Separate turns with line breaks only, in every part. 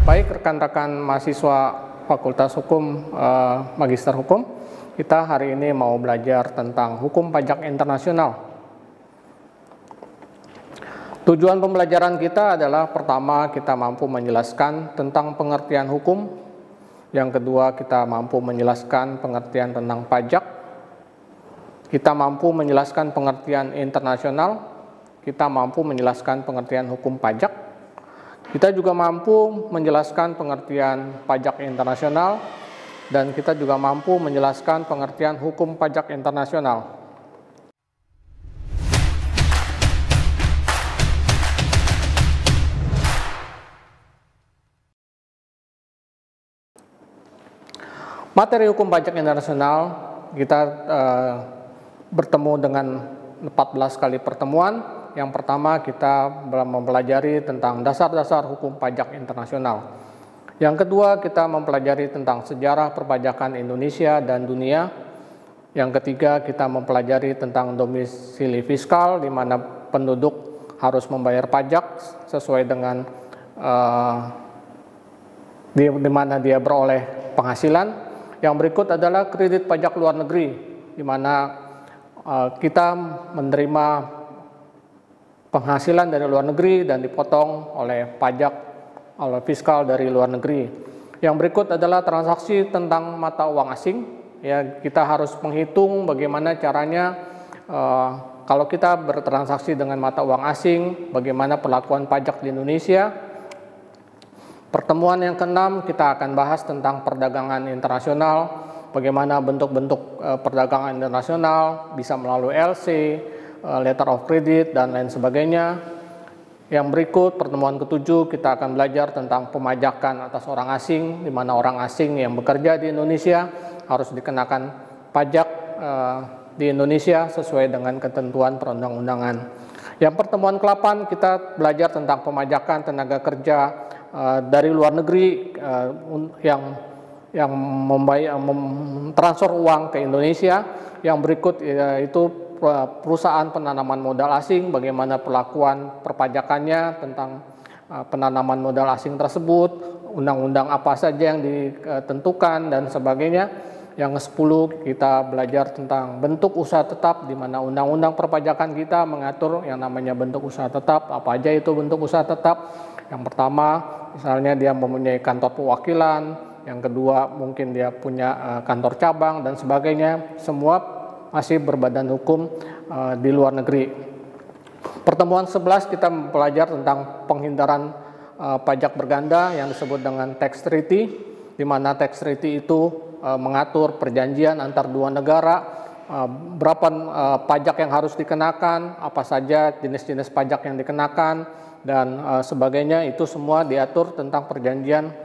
Baik rekan-rekan mahasiswa Fakultas Hukum, Magister Hukum, kita hari ini mau belajar tentang hukum pajak internasional. Tujuan pembelajaran kita adalah pertama kita mampu menjelaskan tentang pengertian hukum, yang kedua kita mampu menjelaskan pengertian tentang pajak, kita mampu menjelaskan pengertian internasional, kita mampu menjelaskan pengertian hukum pajak, kita juga mampu menjelaskan pengertian pajak internasional, dan kita juga mampu menjelaskan pengertian hukum pajak internasional. Materi hukum pajak internasional kita bertemu dengan 14 kali pertemuan. Yang pertama kita mempelajari tentang dasar-dasar hukum pajak internasional. Yang kedua kita mempelajari tentang sejarah perpajakan Indonesia dan dunia. Yang ketiga kita mempelajari tentang domisili fiskal, di mana penduduk harus membayar pajak sesuai dengan di mana dia beroleh penghasilan. Yang berikut adalah kredit pajak luar negeri, di mana kita menerima penghasilan dari luar negeri dan dipotong oleh pajak oleh fiskal dari luar negeri. Yang berikut adalah transaksi tentang mata uang asing. Ya, kita harus menghitung bagaimana caranya kalau kita bertransaksi dengan mata uang asing, bagaimana perlakuan pajak di Indonesia. Pertemuan yang ke-6 kita akan bahas tentang perdagangan internasional, bagaimana bentuk-bentuk perdagangan internasional bisa melalui LC, letter of credit, dan lain sebagainya. Yang berikut, pertemuan ke-7 kita akan belajar tentang pemajakan atas orang asing, di mana orang asing yang bekerja di Indonesia harus dikenakan pajak di Indonesia sesuai dengan ketentuan perundang-undangan. Yang pertemuan ke-8 kita belajar tentang pemajakan tenaga kerja dari luar negeri yang transfer uang ke Indonesia. Yang berikut itu perusahaan penanaman modal asing, bagaimana perlakuan perpajakannya tentang penanaman modal asing tersebut, undang-undang apa saja yang ditentukan dan sebagainya. Yang ke-10 kita belajar tentang bentuk usaha tetap, di mana undang-undang perpajakan kita mengatur yang namanya bentuk usaha tetap. Apa aja itu bentuk usaha tetap? Yang pertama, misalnya dia mempunyai kantor perwakilan, yang kedua mungkin dia punya kantor cabang dan sebagainya, semua masih berbadan hukum di luar negeri. Pertemuan 11 kita belajar tentang penghindaran pajak berganda yang disebut dengan tax treaty, di mana tax treaty itu mengatur perjanjian antar dua negara, berapa pajak yang harus dikenakan, apa saja jenis-jenis pajak yang dikenakan, dan sebagainya. Itu semua diatur tentang perjanjian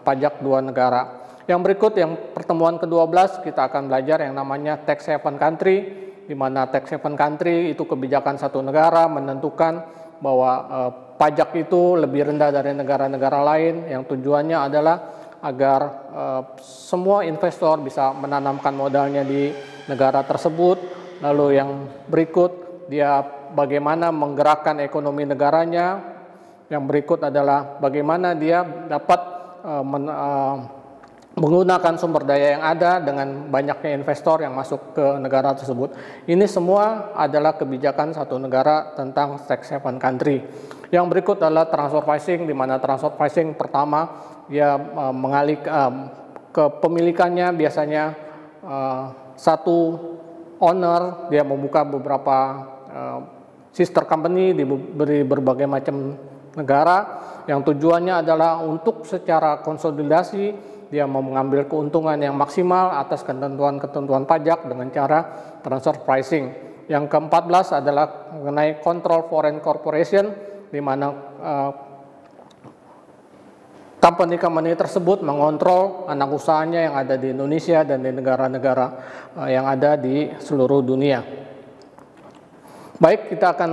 pajak dua negara. Yang berikut, yang pertemuan ke-12 kita akan belajar yang namanya tax haven country, di mana tax haven country itu kebijakan satu negara menentukan bahwa pajak itu lebih rendah dari negara-negara lain, yang tujuannya adalah agar semua investor bisa menanamkan modalnya di negara tersebut. Lalu yang berikut, dia bagaimana menggerakkan ekonomi negaranya. Yang berikut adalah bagaimana dia dapat menggunakan sumber daya yang ada dengan banyaknya investor yang masuk ke negara tersebut. Ini semua adalah kebijakan satu negara tentang tax haven country. Yang berikut adalah transfer pricing, di mana transfer pricing pertama dia mengalih kepemilikannya biasanya satu owner, dia membuka beberapa sister company di berbagai macam negara, yang tujuannya adalah untuk secara konsolidasi dia mau mengambil keuntungan yang maksimal atas ketentuan-ketentuan pajak dengan cara transfer pricing. Yang ke-14 adalah mengenai control foreign corporation, di mana company tersebut mengontrol anak usahanya yang ada di Indonesia dan di negara-negara yang ada di seluruh dunia. Baik, kita akan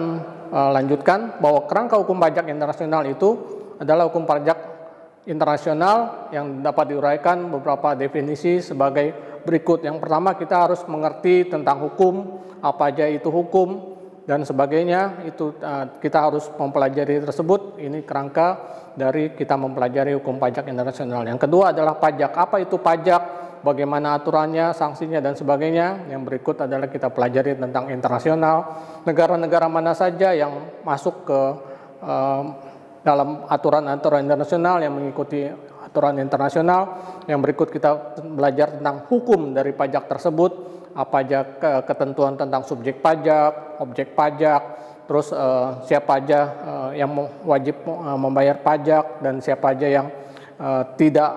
lanjutkan bahwa kerangka hukum pajak internasional itu adalah hukum pajak internasional yang dapat diuraikan beberapa definisi sebagai berikut. Yang pertama, kita harus mengerti tentang hukum, apa aja itu hukum. dan sebagainya, itu kita harus mempelajari tersebut. Ini kerangka dari kita mempelajari hukum pajak internasional. Yang kedua adalah pajak. Apa itu pajak? Bagaimana aturannya, sanksinya, dan sebagainya. Yang berikut adalah kita pelajari tentang internasional. Negara-negara mana saja yang masuk ke dalam aturan-aturan internasional, yang mengikuti aturan internasional. Yang berikut kita belajar tentang hukum dari pajak tersebut. Apa aja ketentuan tentang subjek pajak, objek pajak, terus siapa aja yang wajib membayar pajak dan siapa aja yang tidak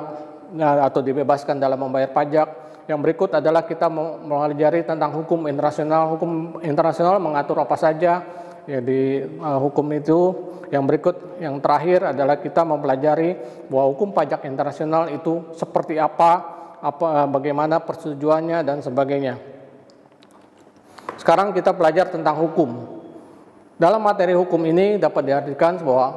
atau dibebaskan dalam membayar pajak. Yang berikut adalah kita mempelajari tentang hukum internasional. Hukum internasional mengatur apa saja ya di hukum itu. Yang berikut, yang terakhir adalah kita mempelajari bahwa hukum pajak internasional itu seperti apa, bagaimana persetujuannya dan sebagainya. Sekarang kita belajar tentang hukum. Dalam materi hukum ini dapat diartikan bahwa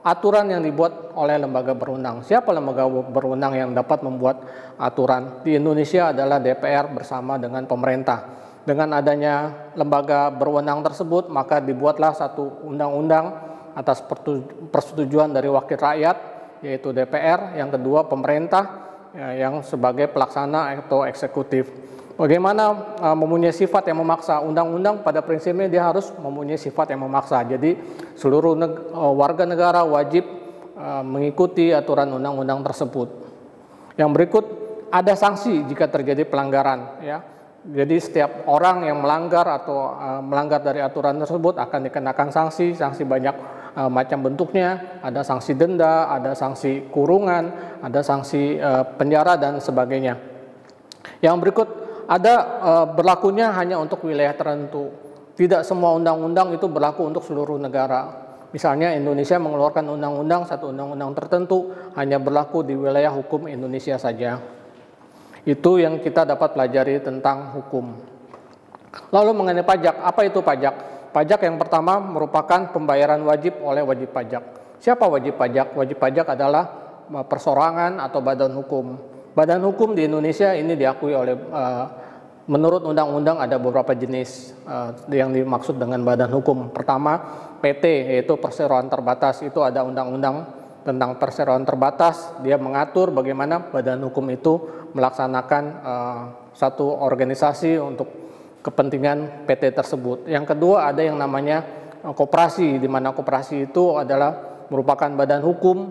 aturan yang dibuat oleh lembaga berwenang. Siapa lembaga berwenang yang dapat membuat aturan? Di Indonesia adalah DPR bersama dengan pemerintah. Dengan adanya lembaga berwenang tersebut, maka dibuatlah satu undang-undang atas persetujuan dari wakil rakyat, yaitu DPR. Yang kedua, pemerintah yang sebagai pelaksana atau eksekutif. Bagaimana mempunyai sifat yang memaksa? Undang-undang pada prinsipnya dia harus mempunyai sifat yang memaksa. Jadi seluruh warga negara wajib mengikuti aturan undang-undang tersebut. Yang berikut, ada sanksi jika terjadi pelanggaran. Ya. Jadi setiap orang yang melanggar atau melanggar dari aturan tersebut akan dikenakan sanksi. Sanksi banyak macam bentuknya. Ada sanksi denda, ada sanksi kurungan, ada sanksi penjara dan sebagainya. Yang berikut, ada berlakunya hanya untuk wilayah tertentu. Tidak semua undang-undang itu berlaku untuk seluruh negara. Misalnya Indonesia mengeluarkan undang-undang, satu undang-undang tertentu hanya berlaku di wilayah hukum Indonesia saja. Itu yang kita dapat pelajari tentang hukum. Lalu mengenai pajak, apa itu pajak? Pajak yang pertama merupakan pembayaran wajib oleh wajib pajak. Siapa wajib pajak? Wajib pajak adalah perseorangan atau badan hukum. Badan hukum di Indonesia ini diakui oleh menurut undang-undang ada beberapa jenis yang dimaksud dengan badan hukum. Pertama, PT, yaitu perseroan terbatas. Itu ada undang-undang tentang perseroan terbatas. Dia mengatur bagaimana badan hukum itu melaksanakan satu organisasi untuk kepentingan PT tersebut. Yang kedua, ada yang namanya koperasi, di mana koperasi itu adalah merupakan badan hukum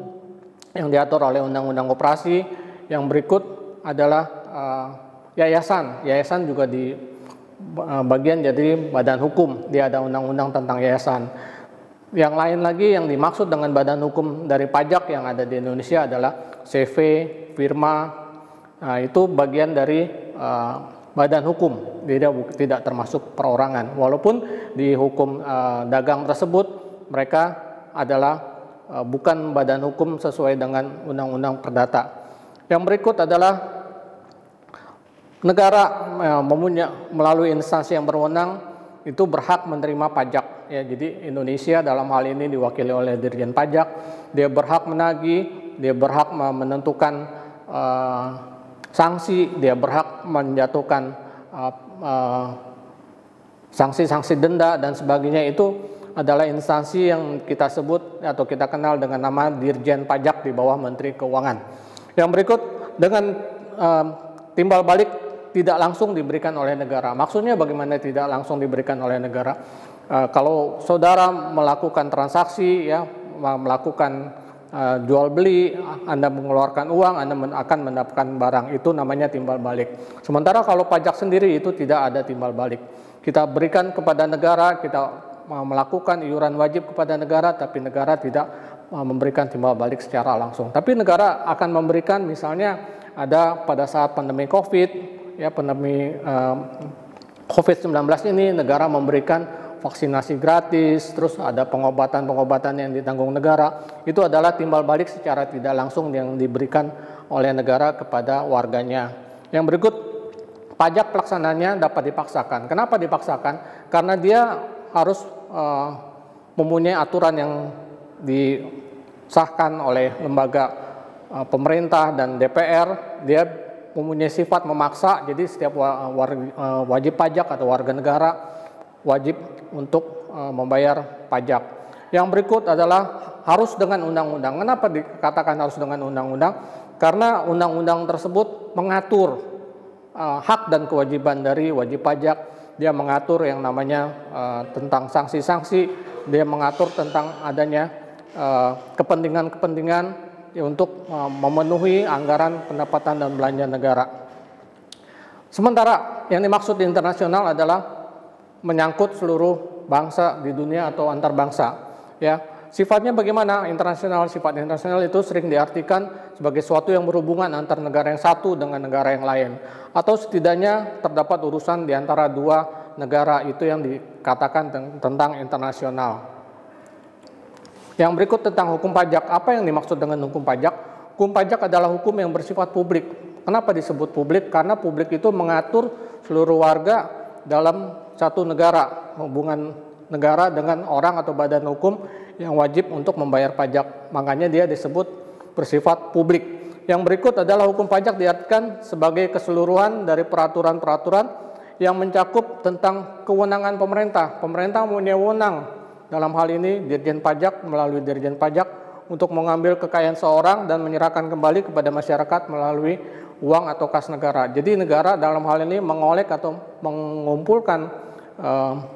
yang diatur oleh undang-undang koperasi. Yang berikut adalah yayasan. Yayasan juga di bagian jadi badan hukum. Dia ada undang-undang tentang yayasan. Yang lain lagi yang dimaksud dengan badan hukum dari pajak yang ada di Indonesia adalah CV, firma. Nah, itu bagian dari badan hukum. Dia tidak termasuk perorangan. Walaupun di hukum dagang tersebut mereka adalah bukan badan hukum sesuai dengan undang-undang perdata. Yang berikut adalah negara melalui instansi yang berwenang itu berhak menerima pajak. Ya, jadi Indonesia dalam hal ini diwakili oleh Dirjen Pajak. Dia berhak menagih, dia berhak menentukan sanksi, dia berhak menjatuhkan sanksi-sanksi denda dan sebagainya. Itu adalah instansi yang kita sebut atau kita kenal dengan nama Dirjen Pajak di bawah Menteri Keuangan. Yang berikut, dengan timbal balik tidak langsung diberikan oleh negara. Maksudnya bagaimana tidak langsung diberikan oleh negara? Kalau saudara melakukan transaksi, ya, melakukan jual beli, Anda mengeluarkan uang, Anda akan mendapatkan barang, itu namanya timbal balik. Sementara kalau pajak sendiri itu tidak ada timbal balik. Kita berikan kepada negara, kita melakukan iuran wajib kepada negara, tapi negara tidak memberikan timbal balik secara langsung. Tapi negara akan memberikan, misalnya ada pada saat pandemi COVID, ya, pandemi COVID-19 ini negara memberikan vaksinasi gratis, terus ada pengobatan-pengobatan yang ditanggung negara. Itu adalah timbal balik secara tidak langsung yang diberikan oleh negara kepada warganya. Yang berikut, pajak pelaksananya dapat dipaksakan. Kenapa dipaksakan? Karena dia harus mempunyai aturan yang disahkan oleh lembaga pemerintah dan DPR. Dia mempunyai sifat memaksa, jadi setiap wajib pajak atau warga negara wajib untuk membayar pajak. Yang berikut adalah harus dengan undang-undang. Kenapa dikatakan harus dengan undang-undang? Karena undang-undang tersebut mengatur hak dan kewajiban dari wajib pajak. Dia mengatur yang namanya tentang sanksi-sanksi, dia mengatur tentang adanya kepentingan-kepentingan untuk memenuhi anggaran pendapatan dan belanja negara. Sementara yang dimaksud internasional adalah menyangkut seluruh bangsa di dunia atau antar bangsa. Ya, sifatnya bagaimana internasional? Sifat internasional itu sering diartikan sebagai sesuatu yang berhubungan antar negara yang satu dengan negara yang lain, atau setidaknya terdapat urusan di antara dua negara, itu yang dikatakan tentang internasional. Yang berikut tentang hukum pajak. Apa yang dimaksud dengan hukum pajak? Hukum pajak adalah hukum yang bersifat publik. Kenapa disebut publik? Karena publik itu mengatur seluruh warga dalam satu negara, hubungan negara dengan orang atau badan hukum yang wajib untuk membayar pajak. Makanya dia disebut bersifat publik. Yang berikut adalah hukum pajak diartikan sebagai keseluruhan dari peraturan-peraturan yang mencakup tentang kewenangan pemerintah. Pemerintah mempunyai wewenang, dalam hal ini Dirjen Pajak melalui Dirjen Pajak, untuk mengambil kekayaan seorang dan menyerahkan kembali kepada masyarakat melalui uang atau kas negara. Jadi negara dalam hal ini mengolek atau mengumpulkan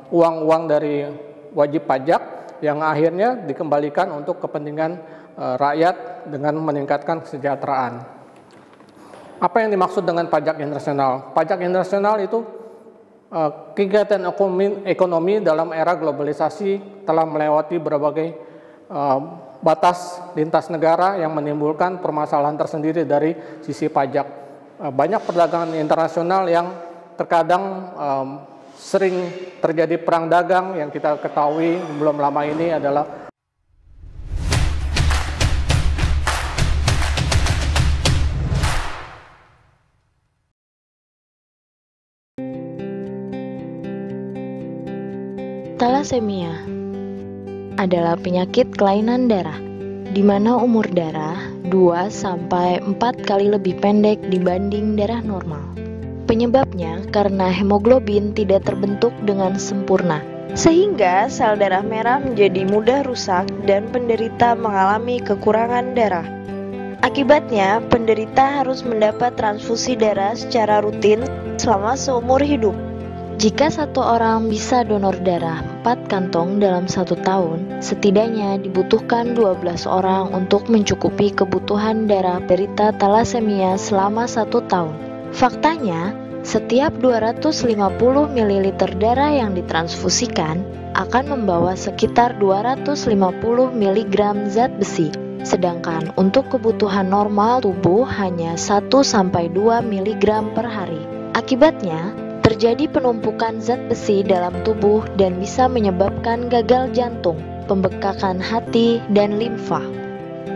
uang-uang dari wajib pajak yang akhirnya dikembalikan untuk kepentingan rakyat dengan meningkatkan kesejahteraan. Apa yang dimaksud dengan pajak internasional? Pajak internasional itu kegiatan ekonomi dalam era globalisasi telah melewati berbagai batas lintas negara yang menimbulkan permasalahan tersendiri dari sisi pajak. Banyak perdagangan internasional yang terkadang sering terjadi perang dagang. Yang kita ketahui belum lama ini adalah
Thalassemia adalah penyakit kelainan darah di mana umur darah 2-4 kali lebih pendek dibanding darah normal. Penyebabnya karena hemoglobin tidak terbentuk dengan sempurna, sehingga sel darah merah menjadi mudah rusak dan penderita mengalami kekurangan darah. Akibatnya, penderita harus mendapat transfusi darah secara rutin selama seumur hidup. Jika satu orang bisa donor darah 4 kantong dalam 1 tahun, setidaknya dibutuhkan 12 orang untuk mencukupi kebutuhan darah penderita thalassemia selama 1 tahun. Faktanya, setiap 250 ml darah yang ditransfusikan akan membawa sekitar 250 mg zat besi, sedangkan untuk kebutuhan normal tubuh hanya 1-2 mg per hari. Akibatnya, terjadi penumpukan zat besi dalam tubuh dan bisa menyebabkan gagal jantung, pembekakan hati, dan limfa.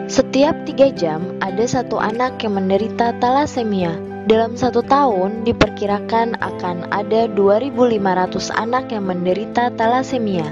Setiap 3 jam ada 1 anak yang menderita thalassemia. Dalam 1 tahun diperkirakan akan ada 2.500 anak yang menderita thalassemia.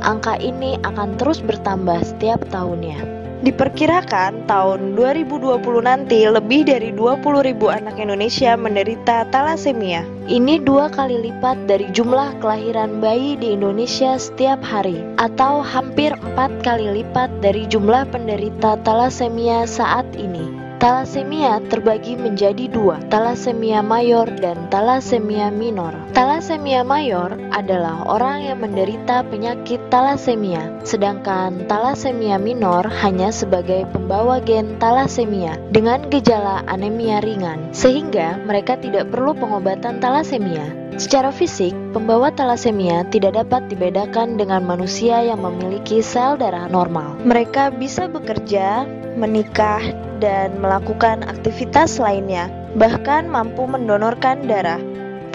Angka ini akan terus bertambah setiap tahunnya. Diperkirakan tahun 2020 nanti lebih dari 20.000 anak Indonesia menderita thalassemia. Ini 2 kali lipat dari jumlah kelahiran bayi di Indonesia setiap hari, atau hampir 4 kali lipat dari jumlah penderita thalassemia saat ini. Thalassemia terbagi menjadi 2, thalassemia mayor dan thalassemia minor. Thalassemia mayor adalah orang yang menderita penyakit thalassemia, sedangkan thalassemia minor hanya sebagai pembawa gen thalassemia dengan gejala anemia ringan, sehingga mereka tidak perlu pengobatan thalassemia. Secara fisik, pembawa thalassemia tidak dapat dibedakan dengan manusia yang memiliki sel darah normal. Mereka bisa bekerja, menikah, dan melakukan aktivitas lainnya, bahkan mampu mendonorkan darah.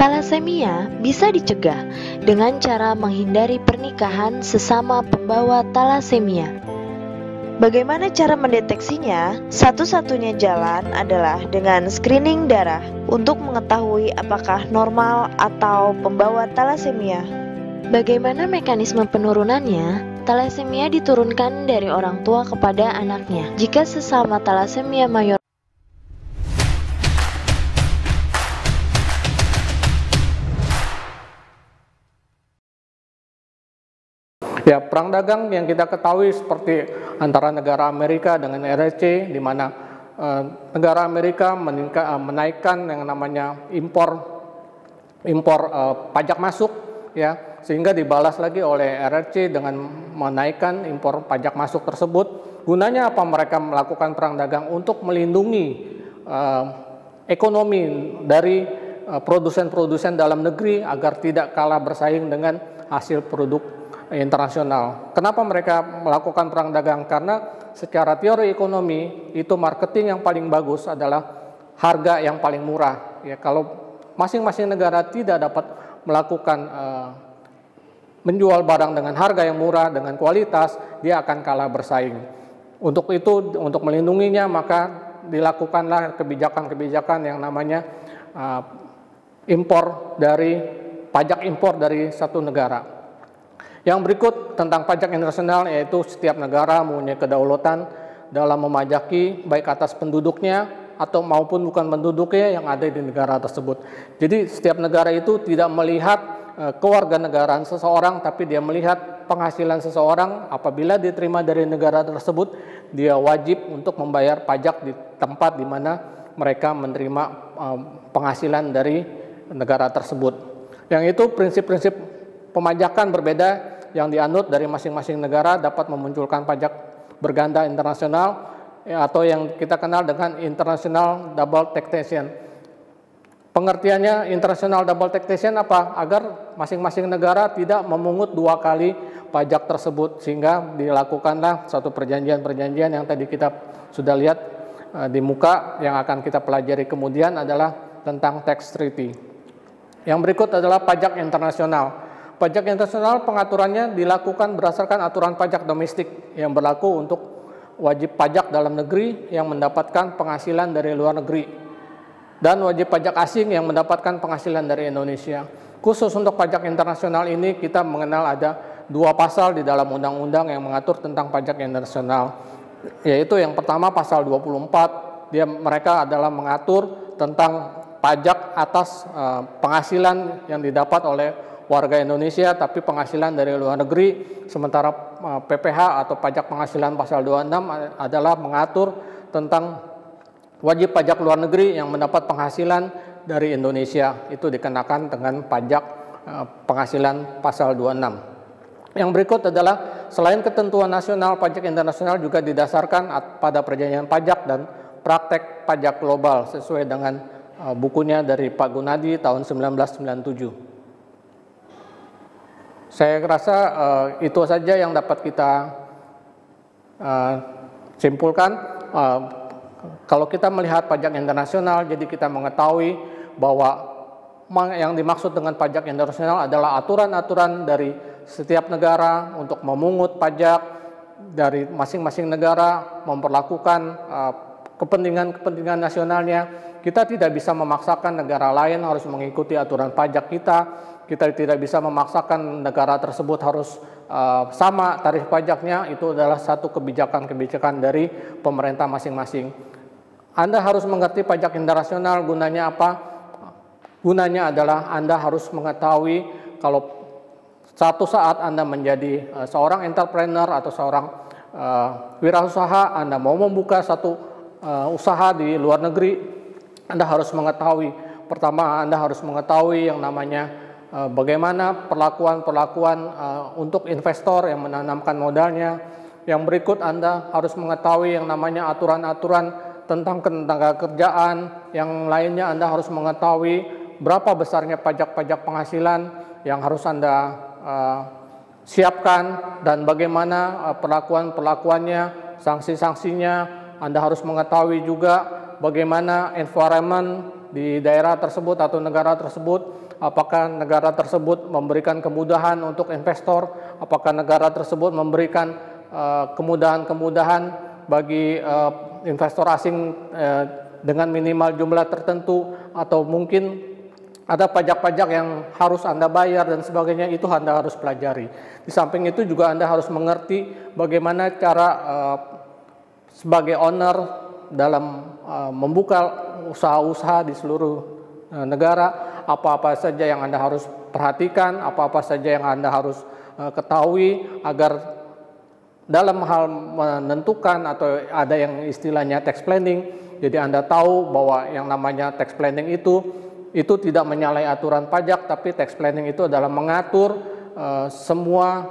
Thalassemia bisa dicegah dengan cara menghindari pernikahan sesama pembawa thalassemia. Bagaimana cara mendeteksinya? Satu-satunya jalan adalah dengan screening darah untuk mengetahui apakah normal atau pembawa thalassemia. Bagaimana mekanisme penurunannya? Thalassemia diturunkan dari orang tua kepada anaknya. Jika sesama thalassemia mayor
Ya, perang dagang yang kita ketahui seperti antara negara Amerika dengan RRC, di mana negara Amerika menaikkan yang namanya impor pajak masuk, ya, sehingga dibalas lagi oleh RRC dengan menaikkan impor pajak masuk tersebut. Gunanya apa mereka melakukan perang dagang? Untuk melindungi ekonomi dari produsen-produsen dalam negeri agar tidak kalah bersaing dengan hasil produk internasional. Kenapa mereka melakukan perang dagang? Karena secara teori ekonomi itu marketing yang paling bagus adalah harga yang paling murah. Ya, kalau masing-masing negara tidak dapat melakukan menjual barang dengan harga yang murah dengan kualitas, dia akan kalah bersaing. Untuk itu, untuk melindunginya, maka dilakukanlah kebijakan-kebijakan yang namanya pajak impor dari satu negara. Yang berikut tentang pajak internasional, yaitu setiap negara mempunyai kedaulatan dalam memajaki baik atas penduduknya atau maupun bukan penduduknya yang ada di negara tersebut. Jadi setiap negara itu tidak melihat kewarganegaraan seseorang, tapi dia melihat penghasilan seseorang. Apabila diterima dari negara tersebut, dia wajib untuk membayar pajak di tempat di mana mereka menerima penghasilan dari negara tersebut. Yang itu prinsip-prinsip pemajakan berbeda yang dianut dari masing-masing negara dapat memunculkan pajak berganda internasional, atau yang kita kenal dengan international double taxation. Pengertiannya international double taxation apa? Agar masing-masing negara tidak memungut dua kali pajak tersebut, sehingga dilakukanlah satu perjanjian-perjanjian yang tadi kita sudah lihat di muka, yang akan kita pelajari kemudian adalah tentang tax treaty. Yang berikut adalah pajak internasional. Pajak internasional pengaturannya dilakukan berdasarkan aturan pajak domestik yang berlaku untuk wajib pajak dalam negeri yang mendapatkan penghasilan dari luar negeri, dan wajib pajak asing yang mendapatkan penghasilan dari Indonesia. Khusus untuk pajak internasional ini kita mengenal ada dua pasal di dalam undang-undang yang mengatur tentang pajak internasional, yaitu yang pertama pasal 24, mereka adalah mengatur tentang pajak atas penghasilan yang didapat oleh warga Indonesia tapi penghasilan dari luar negeri, sementara PPH atau pajak penghasilan pasal 26 adalah mengatur tentang wajib pajak luar negeri yang mendapat penghasilan dari Indonesia, itu dikenakan dengan pajak penghasilan pasal 26. Yang berikut adalah selain ketentuan nasional, pajak internasional juga didasarkan pada perjanjian pajak dan praktek pajak global sesuai dengan bukunya dari Pak Gunadi tahun 1997. Saya rasa itu saja yang dapat kita simpulkan. Kalau kita melihat pajak internasional, jadi kita mengetahui bahwa yang dimaksud dengan pajak internasional adalah aturan-aturan dari setiap negara untuk memungut pajak dari masing-masing negara, memperlakukan kepentingan-kepentingan nasionalnya. Kita tidak bisa memaksakan negara lain harus mengikuti aturan pajak kita. Kita tidak bisa memaksakan negara tersebut harus sama tarif pajaknya. Itu adalah satu kebijakan-kebijakan dari pemerintah masing-masing. Anda harus mengerti pajak internasional gunanya apa? Gunanya adalah Anda harus mengetahui kalau satu saat Anda menjadi seorang entrepreneur atau seorang wirausaha, Anda mau membuka satu usaha di luar negeri, Anda harus mengetahui, pertama Anda harus mengetahui yang namanya bagaimana perlakuan-perlakuan untuk investor yang menanamkan modalnya. Yang berikut Anda harus mengetahui yang namanya aturan-aturan tentang ketenaga kerjaan. Yang lainnya Anda harus mengetahui berapa besarnya pajak-pajak penghasilan yang harus Anda siapkan dan bagaimana perlakuan-perlakuannya, sanksi-sanksinya. Anda harus mengetahui juga bagaimana environment di daerah tersebut atau negara tersebut. Apakah negara tersebut memberikan kemudahan untuk investor? Apakah negara tersebut memberikan kemudahan-kemudahan bagi investor asing dengan minimal jumlah tertentu? Atau mungkin ada pajak-pajak yang harus Anda bayar dan sebagainya, itu Anda harus pelajari. Di samping itu juga Anda harus mengerti bagaimana cara sebagai owner dalam membuka usaha-usaha di seluruh negara, apa-apa saja yang Anda harus perhatikan, apa-apa saja yang Anda harus ketahui agar dalam hal menentukan atau ada yang istilahnya tax planning, jadi Anda tahu bahwa yang namanya tax planning itu tidak menyalahi aturan pajak, tapi tax planning itu adalah mengatur semua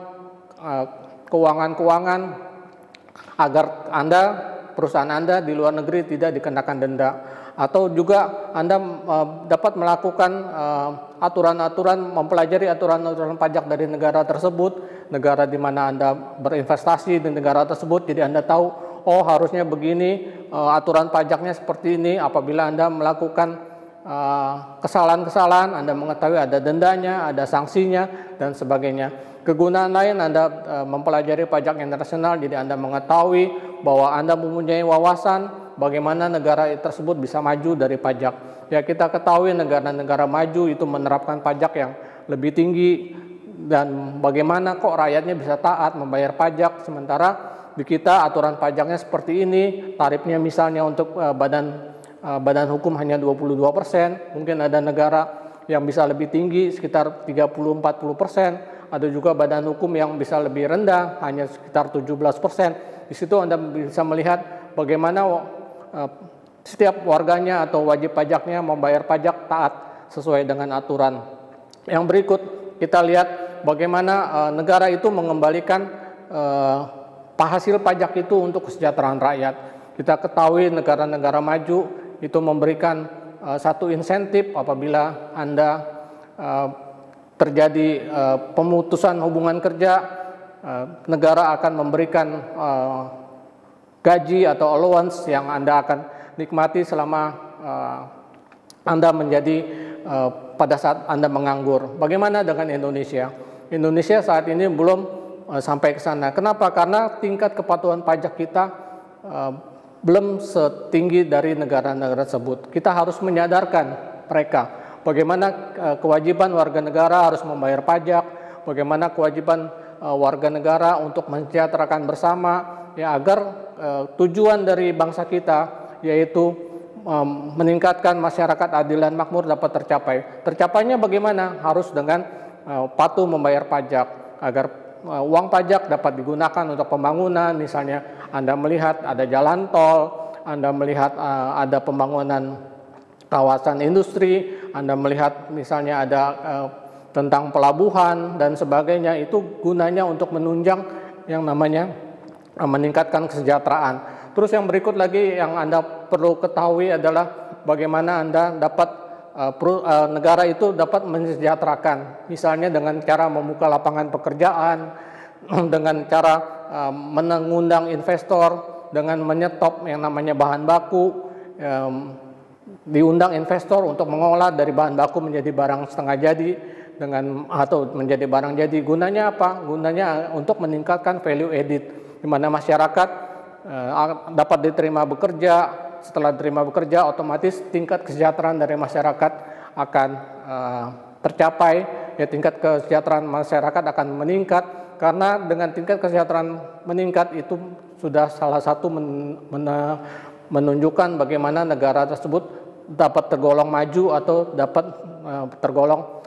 keuangan-keuangan agar perusahaan Anda di luar negeri tidak dikenakan denda. Atau juga Anda dapat melakukan aturan-aturan, mempelajari aturan-aturan pajak dari negara tersebut, negara di mana Anda berinvestasi di negara tersebut, jadi Anda tahu, oh harusnya begini, aturan pajaknya seperti ini. Apabila Anda melakukan kesalahan-kesalahan, Anda mengetahui ada dendanya, ada sanksinya, dan sebagainya. Kegunaan lain Anda mempelajari pajak internasional, jadi Anda mengetahui bahwa Anda mempunyai wawasan bagaimana negara tersebut bisa maju dari pajak. Ya, kita ketahui negara-negara maju itu menerapkan pajak yang lebih tinggi, dan bagaimana kok rakyatnya bisa taat membayar pajak, sementara di kita aturan pajaknya seperti ini, tarifnya misalnya untuk badan hukum hanya 22%, mungkin ada negara yang bisa lebih tinggi sekitar 30-40%, ada juga badan hukum yang bisa lebih rendah hanya sekitar 17%. Di situ Anda bisa melihat bagaimana setiap warganya atau wajib pajaknya membayar pajak taat sesuai dengan aturan. Yang berikut kita lihat bagaimana negara itu mengembalikan hasil pajak itu untuk kesejahteraan rakyat. Kita ketahui negara-negara maju itu memberikan satu insentif apabila Anda terjadi pemutusan hubungan kerja, negara akan memberikan gaji atau allowance yang Anda akan nikmati selama Anda menjadi pada saat Anda menganggur. Bagaimana dengan Indonesia? Indonesia saat ini belum sampai ke sana. Kenapa? Karena tingkat kepatuhan pajak kita belum setinggi dari negara-negara tersebut. Kita harus menyadarkan mereka bagaimana kewajiban warga negara harus membayar pajak, bagaimana kewajiban warga negara untuk mensejahterakan bersama, ya, agar tujuan dari bangsa kita yaitu meningkatkan masyarakat adil dan makmur dapat tercapai. Tercapainya bagaimana? Harus dengan patuh membayar pajak agar uang pajak dapat digunakan untuk pembangunan. Misalnya Anda melihat ada jalan tol, Anda melihat ada pembangunan kawasan industri, Anda melihat misalnya ada tentang pelabuhan dan sebagainya, itu gunanya untuk menunjang yang namanya meningkatkan kesejahteraan. Terus yang berikut lagi yang Anda perlu ketahui adalah bagaimana Anda dapat negara itu dapat mensejahterakan, misalnya dengan cara membuka lapangan pekerjaan, dengan cara mengundang investor, dengan menyetop yang namanya bahan baku, diundang investor untuk mengolah dari bahan baku menjadi barang setengah jadi atau menjadi barang jadi. Gunanya apa? Gunanya untuk meningkatkan value added, di mana masyarakat dapat diterima bekerja. Setelah diterima bekerja, otomatis tingkat kesejahteraan dari masyarakat akan tercapai. Ya, tingkat kesejahteraan masyarakat akan meningkat, karena dengan tingkat kesejahteraan meningkat itu sudah salah satu menunjukkan bagaimana negara tersebut dapat tergolong maju atau dapat tergolong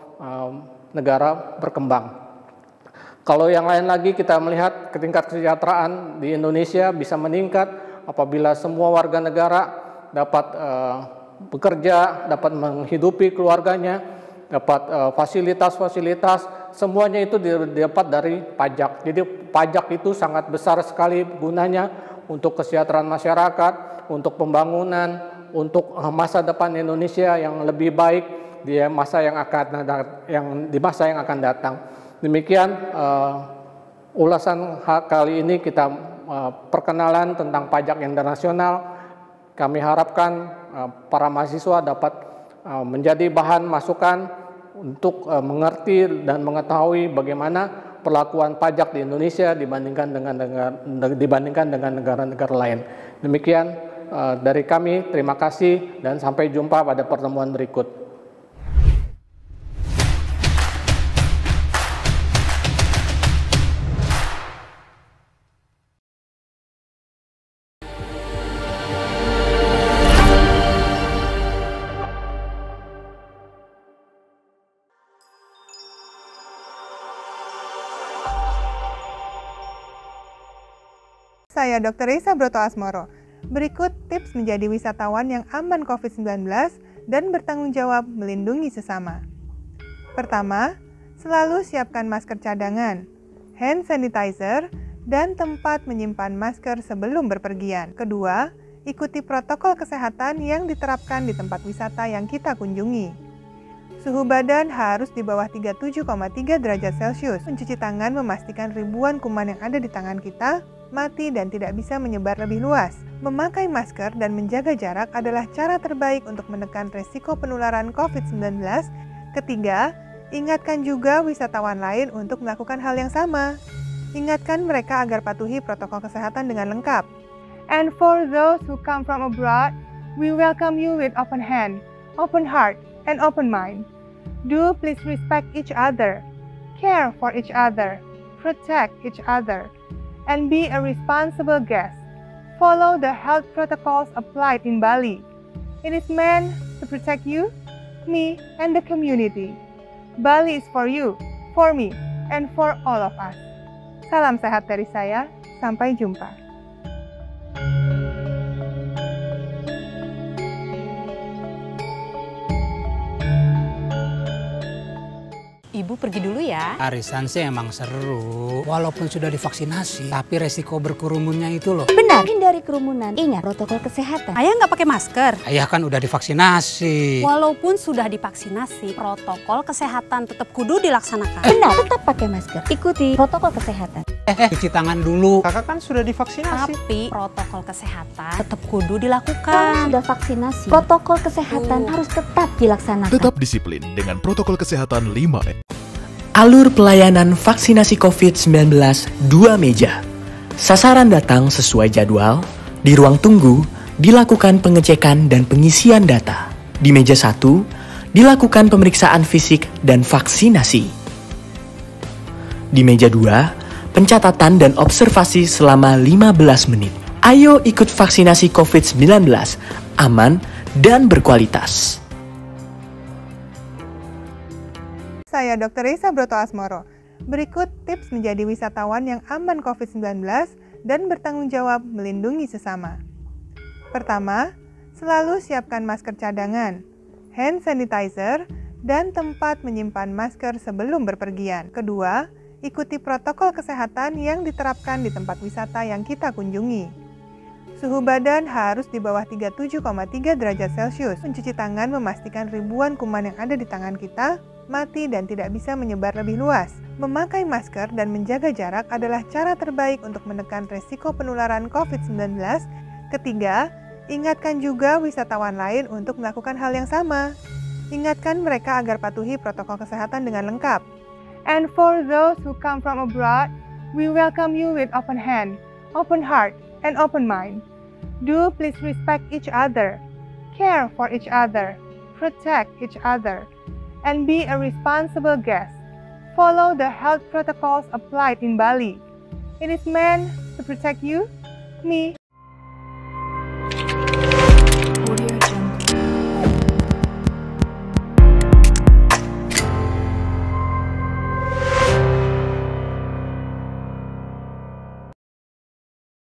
negara berkembang. Kalau yang lain lagi, kita melihat tingkat kesejahteraan di Indonesia bisa meningkat apabila semua warga negara dapat bekerja, dapat menghidupi keluarganya, dapat fasilitas-fasilitas, semuanya itu didapat dari pajak. Jadi pajak itu sangat besar sekali gunanya untuk kesejahteraan masyarakat, untuk pembangunan, untuk masa depan Indonesia yang lebih baik di masa yang akan datang. Demikian ulasan kali ini kita perkenalan tentang pajak internasional. Kami harapkan para mahasiswa dapat menjadi bahan masukan untuk mengerti dan mengetahui bagaimana perlakuan pajak di Indonesia dibandingkan dengan negara-negara lain. Demikian dari kami, terima kasih dan sampai jumpa pada pertemuan berikut.
Saya Dr. Risa Broto Asmoro. Berikut tips menjadi wisatawan yang aman COVID-19 dan bertanggung jawab melindungi sesama. Pertama, selalu siapkan masker cadangan, hand sanitizer, dan tempat menyimpan masker sebelum berpergian. Kedua, ikuti protokol kesehatan yang diterapkan di tempat wisata yang kita kunjungi. Suhu badan harus di bawah 37,3 derajat Celcius. Mencuci tangan memastikan ribuan kuman yang ada di tangan kita mati dan tidak bisa menyebar lebih luas. Memakai masker dan menjaga jarak adalah cara terbaik untuk menekan resiko penularan COVID-19. Ketiga, ingatkan juga wisatawan lain untuk melakukan hal yang sama. Ingatkan mereka agar patuhi protokol kesehatan dengan lengkap. And for those who come from abroad, we welcome you with open hand, open heart, and open mind. Do please respect each other, care for each other, protect each other, and be a responsible guest. Follow the health protocols applied in Bali. It is meant to protect you, me, and the community. Bali is for you, for me, and for all of us. Salam sehat dari saya, sampai jumpa.
Ibu pergi dulu ya.
Arisan sih emang seru, walaupun sudah divaksinasi, tapi resiko berkerumunnya itu loh.
Benar, hindari kerumunan. Ingat protokol kesehatan.
Ayah nggak pakai masker.
Ayah kan udah divaksinasi.
Walaupun sudah divaksinasi, protokol kesehatan tetap kudu dilaksanakan.
Benar, tetap pakai masker. Ikuti protokol kesehatan.
Cuci tangan dulu.
Kakak kan sudah divaksinasi.
Tapi protokol kesehatan tetap kudu
Kalau
dilakukan.
sudah vaksinasi, protokol kesehatan harus tetap dilaksanakan.
Tetap disiplin dengan protokol kesehatan 5M.
Alur pelayanan vaksinasi COVID-19 2 meja. Sasaran datang sesuai jadwal, di ruang tunggu dilakukan pengecekan dan pengisian data. Di meja 1 dilakukan pemeriksaan fisik dan vaksinasi. Di meja 2, pencatatan dan observasi selama 15 menit. Ayo ikut vaksinasi COVID-19, aman dan berkualitas.
Saya Dr. Risa Broto Asmoro. Berikut tips menjadi wisatawan yang aman COVID-19 dan bertanggung jawab melindungi sesama. Pertama, selalu siapkan masker cadangan, hand sanitizer, dan tempat menyimpan masker sebelum berpergian. Kedua, ikuti protokol kesehatan yang diterapkan di tempat wisata yang kita kunjungi. Suhu badan harus di bawah 37,3 derajat Celcius. Mencuci tangan memastikan ribuan kuman yang ada di tangan kita mati dan tidak bisa menyebar lebih luas. Memakai masker dan menjaga jarak adalah cara terbaik untuk menekan resiko penularan COVID-19. Ketiga, ingatkan juga wisatawan lain untuk melakukan hal yang sama. Ingatkan mereka agar patuhi protokol kesehatan dengan lengkap. And for those who come from abroad, we welcome you with open hand, open heart, and open mind. Do please respect each other, care for each other, protect each other, and be a responsible guest. Follow the health protocols applied in Bali. It is meant to protect you, me,